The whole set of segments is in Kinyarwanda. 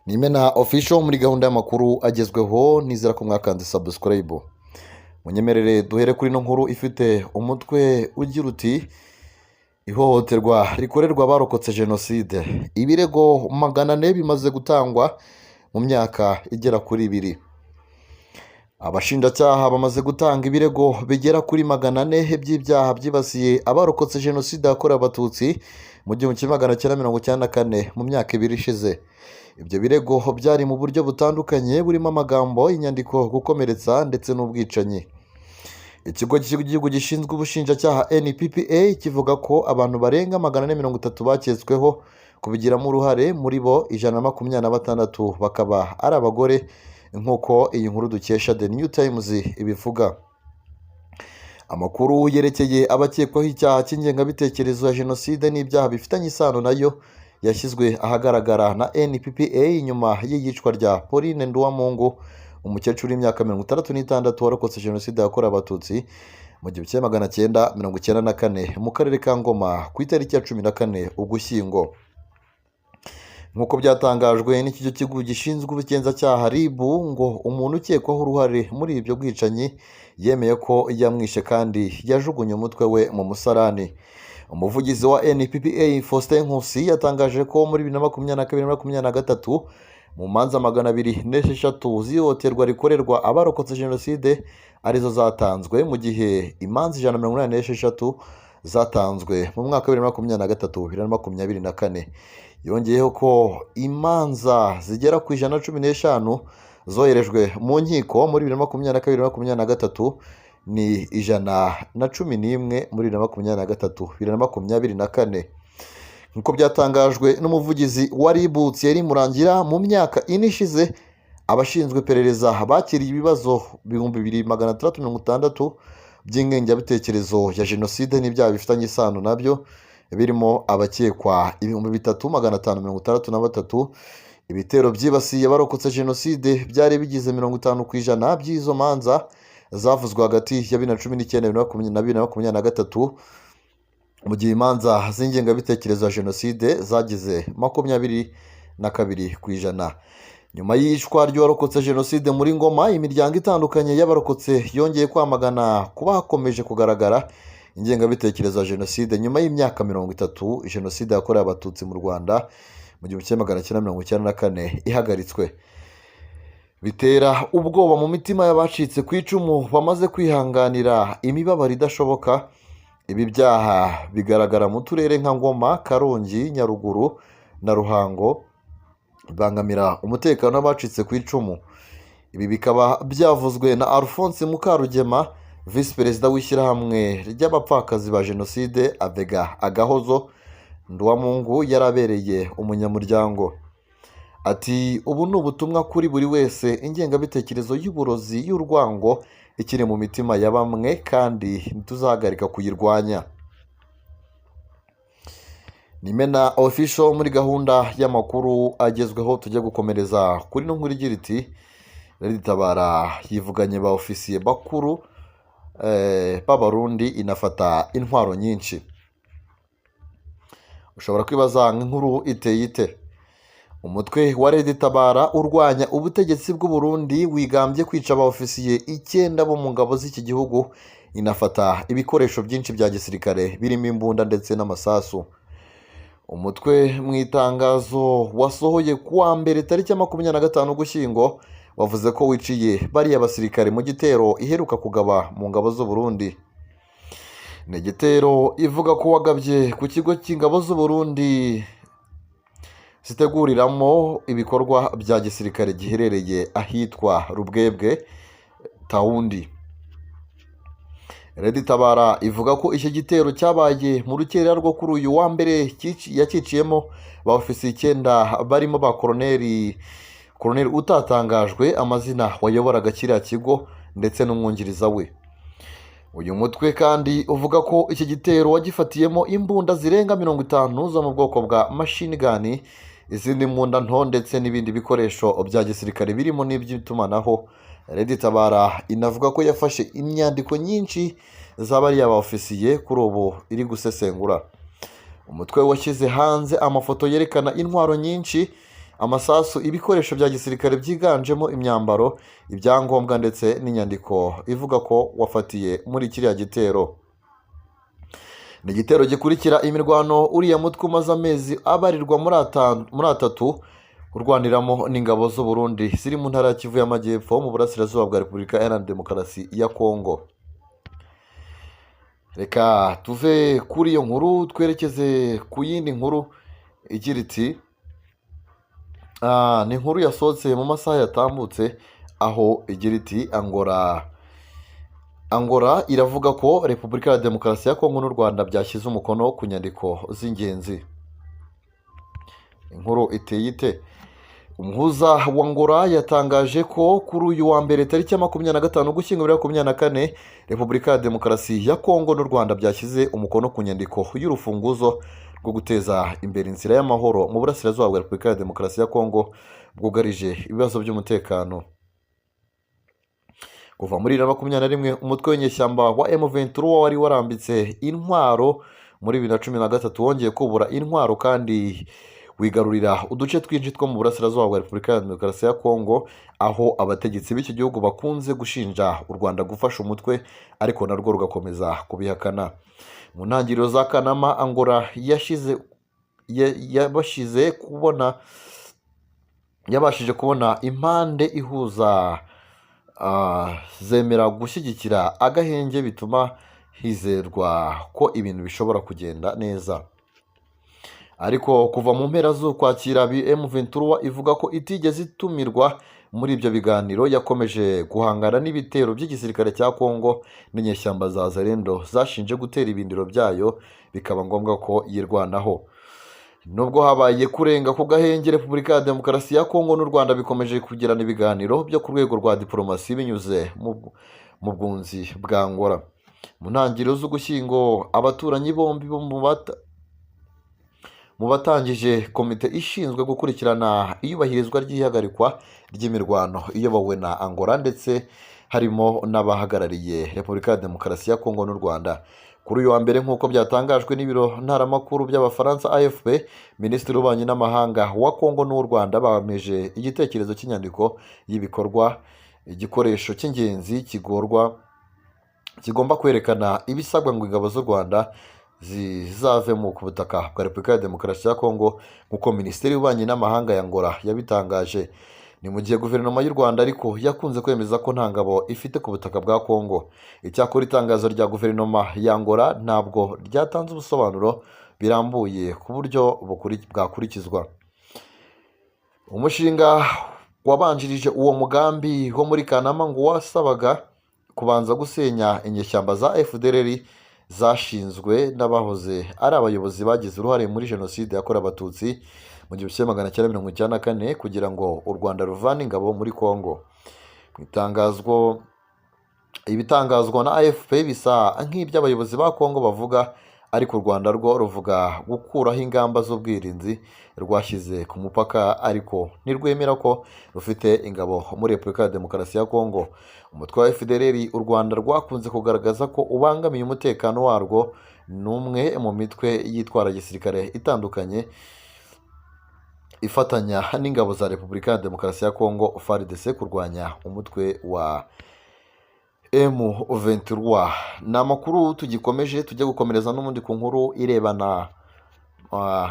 Nimena official muri gahunda y'amakuru agezweho nizera ko mwakanze subscribe. Munyemerere duhere kuri no nkuru ifite umutwe ugira uti ihohoterwa rikorerwa abarokotse jenoside. Ibirego 400 bimaze gutangwa mu myaka igera kuri 2. Abashinjacyaha bamaze gutanga ibirego bigera kuri 400 by'ibyaha byibasiye abarokotse jenoside yakorewe abatutsi mu 1994 mu myaka 2 ishize. Ibyo birego byari mu buryo butandukanye burimo amagambo, inyandiko, gukomeretsa ndetse n'ubwicanyi. Ikigo cy'igihugu gishinzwe ubushinjacyaha NPPA kivuga ko abantu barenga 430 baketsweho kubigiramo uruhare, muri bo 126 bakaba ari abagore, nk'uko iyi nkuru dukesha The New Times ibivuga. Amakuru yerekeye abakekwaho icyaha cy'ingengabitekerezo ya jenoside n'ibyaha bifitanye isano nayo yashyizwe ahagaragara na NPPA nyuma y'iyicwa rya Pauline Nduwamungu, umukecuru w'imyaka 66 warokotse jenoside yakorewe abatutsi mu 1994 mu karere ka Ngoma ku itariki ya 14 Ugushyingo. Nk'uko byatangajwe n'ikigo cy'igihugu gishinzwe ubugenzacyaha RIB, ngo umuntu ukekwaho uruhare muri ibyo bwicanyi yemeye ko yamwishe kandi yajugunye umutwe we mu musarani. Umuvugizi wa NPPA Faustin Nkusi yatangaje ko muri 2022-2023 mu manza 206 z'ihohoterwa rikorerwa abarokotse jenoside arizo zatanzwe, mu gihe imanza 186 zatanzwe mu mwaka wa 2023-2024. Yongeyeho ko imanza zigera ku 115 zoherejwe mu nkiko muri 2022-2023 ni 111 muri 2023-2024. Nk'uko byatangajwe n'umuvugizi wa RIB Thierry Murangira, mu myaka 4 ishize abashinzwe iperereza bakiriye ibibazo 2660 by'ingengabitekerezo ya jenoside n'ibyaha bifitanye isano nabyo, birimo abakekwa 3563. Ibitero byibasiye abarokotse jenoside byari bigize 50% by'izo manza zavuzwe hagati ya 2019 na 2023, mu gihe imanza z'ingengabitekerezo ya jenoside zagize 22%. Nyuma y'ishwa ry'abarokotse jenoside muri Ngoma, imiryango itandukanye y'abarokotse yongeye kwamagana kuba hakomeje kugaragara ingengabitekerezo ya jenoside nyuma y'imyaka 30 jenoside yakorewe abatutsi mu Rwanda mu 1994 ihagaritswe. Bitera ubwoba mu mitima y'abacitse ku icumu bamaze kwihanganira imibabaro idashoboka. Ibi byaha bigaragara mu turere nka Ngoma, Karongi, Nyaruguru na Ruhango, bangamira umutekano w'abacitse ku icumu. Ibi bikaba byavuzwe na Alphonse Mukarugema, Vice Perezida w'ishyirahamwe ry'abapfakazi ba jenoside Avega Agahozo Nduwamungu yarabereye umunyamuryango. Ati ubu ni ubutumwa kuri buri wese, ingengabitekerezo y'uburozi y'urwango ikiri mu mitima ya bamwe kandi ntituzahagarika kuyirwanya. Nimena official muri gahunda y'amakuru agezweho tujya gukomereza kuri no nkuru igira iti Tabara yivuganye ba ofisiye bakuru b'Abarundi inafata intwaro nyinshi. Ushobora kwibaza nk'inkuru iteye ite? Umutwe wa Tabara urwanya ubutegetsi bw'u Burundi wigambye kwica aba ofisiye 9 bo mu ngabo z'iki gihugu, inafata ibikoresho byinshi bya gisirikare birimo imbunda ndetse n'amasasu. Umutwe mu itangazo wasohoye kuwa mbere tariki ya 25 Ugushyingo wavuze ko wiciye bariya basirikare mu gitero iheruka kugaba mu ngabo z'u Burundi. Ni igitero ivuga ko wagabye ku kigo cy'ingabo z'u Burundi ziteguriramo ibikorwa bya gisirikare giherereye ahitwa Rubwebwe Tawundi. Tabara ivuga ko iki gitero cyabaye mu rukerera rwo kuri uyu wa mbere yakiciyemo ba ofisiye 9 barimo ba koloneli utatangajwe amazina wayoboraga kiriya kigo ndetse n'umwungiriza we. Uyu mutwe kandi uvuga ko iki gitero wagifatiyemo imbunda zirenga 50 zo mu bwoko bwa machine gun, izindi mbunda nto ndetse n'ibindi bikoresho bya gisirikare birimo n'iby'itumanaho. Tabara inavuga ko yafashe imyandiko nyinshi z'abariya ba ofisiye kuri ubu iri gusesengura. Umutwe washyize hanze amafoto yerekana intwaro nyinshi amasasu, ibikoresho bya gisirikare byiganjemo imyambaro, ibyangombwa ndetse n'inyandiko ivuga ko wafatiye muri kiriya gitero. Ni igitero gikurikira imirwano uriya mutwe umaze amezi abarirwa muri atatu urwaniramo n'ingabo z'u Burundi ziri mu ntara ya Kivu y'Amajyepfo mu burasirazuba bwa Repubulika Iharanira Demokarasi ya Kongo. Reka tuve kuri iyo nkuru twerekeze ku yindi nkuru igira iti ni inkuru yasohotse mu masaha yatambutse, aho igira iti Angola iravuga ko Repubulika ya Demokarasi ya Kongo n'u Rwanda byashyize umukono ku nyandiko z'ingenzi. Inkuru iteye ite? Umuhuza wa Angola yatangaje ko kuri uyu wa mbere tariki ya 25 Ugushyingo 2024 Repubulika ya Demokarasi ya Kongo n'u Rwanda byashyize umukono ku nyandiko y'urufunguzo rwo guteza imbere inzira y'amahoro mu burasirazuba bwa Repubulika ya Demokarasi ya Kongo bwugarije ibibazo by'umutekano. Kuva muri 2021 umutwe w'inyeshyamba wa M23 wari warambitse intwaro muri 2013 wongeye kubura intwaro kandi wigarurira uduce twinshi two mu burasirazuba bwa Repubulika ya Demokarasi ya Kongo, aho abategetsi b'iki gihugu bakunze gushinja u Rwanda gufasha umutwe ariko narwo rugakomeza kubihakana. Mu ntangiriro za Kanama, Angola yabashije kubona impande ihuza zemera gushyigikira agahenge, bituma hizerwa ko ibintu bishobora kugenda neza. Ariko kuva mu mpera z'Ukwakira M23 ivuga ko itigeze itumirwa muri ibyo biganiro, yakomeje guhangana n'ibitero by'igisirikare cya Kongo n'inyeshyamba za Zalendo zashinje gutera ibindiro byayo, bikaba ngombwa ko yirwanaho. Nubwo habaye kurenga ku gahenge, Repubulika ya Demokarasi ya Kongo n'u Rwanda bikomeje kugirana ibiganiro byo ku rwego rwa diplomasi binyuze mu bwunzi bwa Angola. Mu ntangiriro z'Ugushyingo, abaturanyi bombi bo mu batangije komite ishinzwe gukurikirana iyubahirizwa ry'ihagarikwa ry'imirwano iyobowe na Angola, ndetse harimo n'abahagarariye Repubulika ya Demokarasi ya Kongo n'u Rwanda. Kuri uyu wa mbere, nk'uko byatangajwe n'ibiro ntaramakuru by'Abafaransa AFP, Minisitiri w'Ububanyi n'Amahanga wa Kongo n'u Rwanda bameje igitekerezo cy'inyandiko y'ibikorwa, igikoresho cy'ingenzi kigomba kwerekana ibisabwa ngo ingabo z'u Rwanda zizavemo ku butaka bwa Repubulika ya Demokarasi ya Kongo, nk'uko Minisiteri y'Ububanyi n'Amahanga ya Angola yabitangaje. Ni mu gihe guverinoma y'u Rwanda ariko yakunze kwemeza ko nta ngabo ifite ku butaka bwa Kongo. Icyakora itangazo rya guverinoma ya Angola ntabwo ryatanze ubusobanuro birambuye ku buryo bwakurikizwa. Umushinga wabanjirije uwo mugambi wo muri Kanama ngo wasabaga kubanza gusenya inyeshyamba za FDLR zashinzwe n'abahoze ari abayobozi bagize uruhare muri Jenoside yakorewe Abatutsi mu 1994 kugira ngo u Rwanda ruvane ingabo muri Kongo. Ibitangazwa na AFP bisa nk'iby'abayobozi ba Kongo bavuga, ariko u Rwanda rwo ruvuga gukuraho ingamba z'ubwirinzi rwashyize ku mupaka, ariko ntirwemera ko rufite ingabo muri Repubulika ya Demokarasi ya Kongo. Umutwe wa FDLR u Rwanda rwakunze kugaragaza ko ubangamiye umutekano warwo, n'umwe mu mitwe yitwara gisirikare itandukanye ifatanya n'ingabo za Repubulika ya Demokarasi ya Kongo FARDC kurwanya umutwe wa M23. Ni amakuru tugikomeje, tujya gukomereza n'ubundi ku nkuru irebana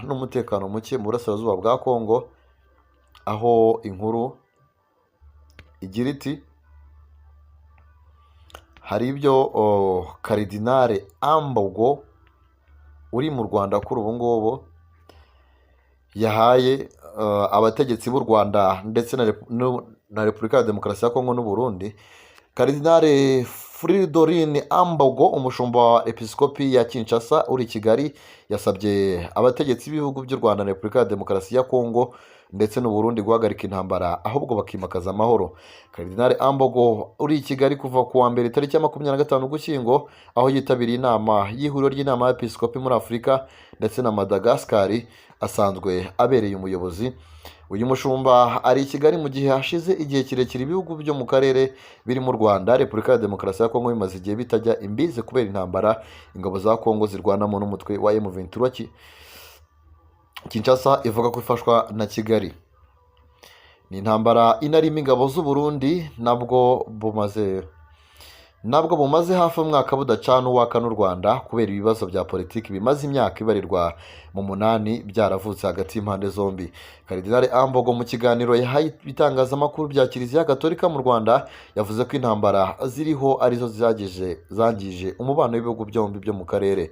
n'umutekano muke mu burasirazuba bwa Kongo, aho inkuru igira iti hari ibyo Karidinale Ambogo uri mu Rwanda kuri ubu ngubu yahaye abategetsi b'u Rwanda ndetse na Repubulika ya Demokarasi ya Kongo n'u Burundi. Karidinale Fridolin Ambogo, umushumba wa Episkopi ya Kinshasa uri Kigali, yasabye abategetsi b'ibihugu by'u Rwanda na Repubulika ya Demokarasi ya Kongo ndetse n'u Burundi guhagarika intambara, ahubwo bakimakaza amahoro. Karidinale Ambogo uri i Kigali kuva ku wa mbere tariki ya 25 Ugushyingo, aho yitabiriye inama y'ihuriro ry'inama y'Episkopi muri Afurika ndetse na Madagascar, asanzwe abereye umuyobozi. Uyu mushumba ari i Kigali mu gihe hashize igihe kirekire ibihugu byo mu karere birimo u Rwanda, Repubulika ya Demokarasi ya Kongo bimaze igihe bitajya imbizi kubera intambara ingabo za Kongo zirwanamo n'umutwe wa M23. Kinshasa ivuga ko ifashwa na Kigali. ni intambara inarimo ingabo z'u Burundi nabwo bumaze hafi umwaka budacana uwaka n'u Rwanda kubera ibibazo bya politiki bimaze imyaka ibarirwa mu 8 byaravutse hagati y'impande zombi. Karidinali Ambogo mu kiganiro yahaye ibitangazamakuru bya Kiliziya Gatolika mu Rwanda yavuze ko intambara ziriho arizo zangije umubano w'ibihugu byombi byo mu karere.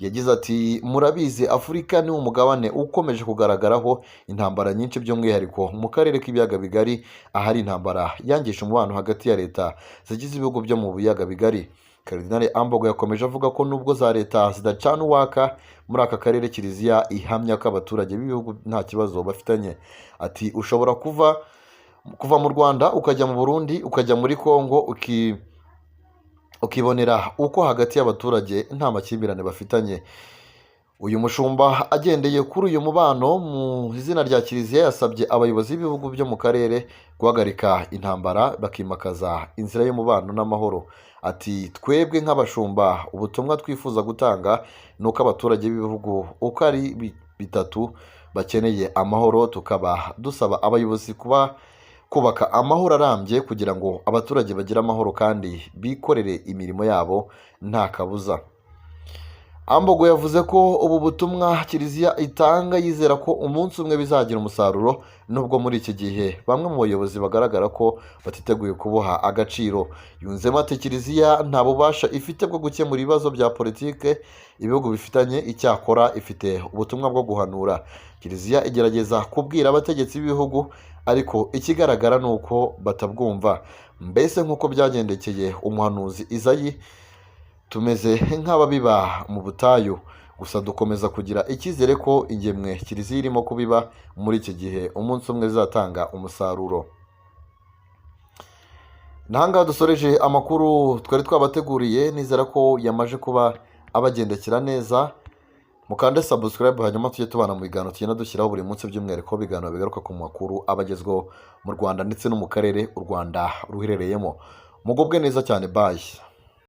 Yagize ati murabizi Afurika ni umugabane ukomeje kugaragaraho intambara nyinshi by'umwihariko mu karere k'ibiyaga bigari ahari intambara yangisha umubano hagati ya leta zigize ibihugu byo mu biyaga bigari. Karidinali Ambogo yakomeje avuga ko nubwo za leta zidacana uwaka muri aka karere, Kiliziya ihamya ko abaturage b'ibihugu nta kibazo bafitanye. Ati ushobora kuva mu Rwanda ukajya mu Burundi ukajya muri Kongo ukibonera uko hagati y'abaturage nta makimbirane bafitanye. Uyu mushumba agendeye kuri uyu mubano mu izina rya Kiliziya yasabye abayobozi b'ibihugu byo mu karere guhagarika intambara bakimakaza inzira y'umubano n'amahoro. Ati twebwe nk'abashumba ubutumwa twifuza gutanga ni uko abaturage b'ibihugu uko ari bitatu bakeneye amahoro, tukaba dusaba abayobozi kubaka amahoro arambye kugira ngo abaturage bagire amahoro kandi bikorere imirimo yabo nta kabuza. Ambogo yavuze ko ubu butumwa Kiliziya itanga yizera ko umunsi umwe bizagira umusaruro, nubwo muri iki gihe bamwe mu bayobozi bagaragara ko batiteguye kubuha agaciro. Yunzemo ati Kiliziya nta bubasha ifite bwo gukemura ibibazo bya politike ibihugu bifitanye, icyakora ifite ubutumwa bwo guhanura. Kiliziya igerageza kubwira abategetsi b'ibihugu, ariko ikigaragara ni uko batabwumva. Mbese nk'uko byagendekeye umuhanuzi Izayi, tumeze nk'ababiba mu butayu, gusa dukomeza kugira icyizere ko ingemwe Kiliziya irimo kubiba muri iki gihe umunsi umwe zizatanga umusaruro. Nahangaha dusoreje amakuru twari twabateguriye, nizera ko yamaje kuba abagendekera neza. Mukande subscribe hanyuma tujye tubana mu biganiro tugenda dushyiraho buri munsi by'umwihariko biganiro bigaruka ku makuru abagezweho mu Rwanda ndetse no mu karere u Rwanda ruherereyemo. Mugubwe neza cyane, bye.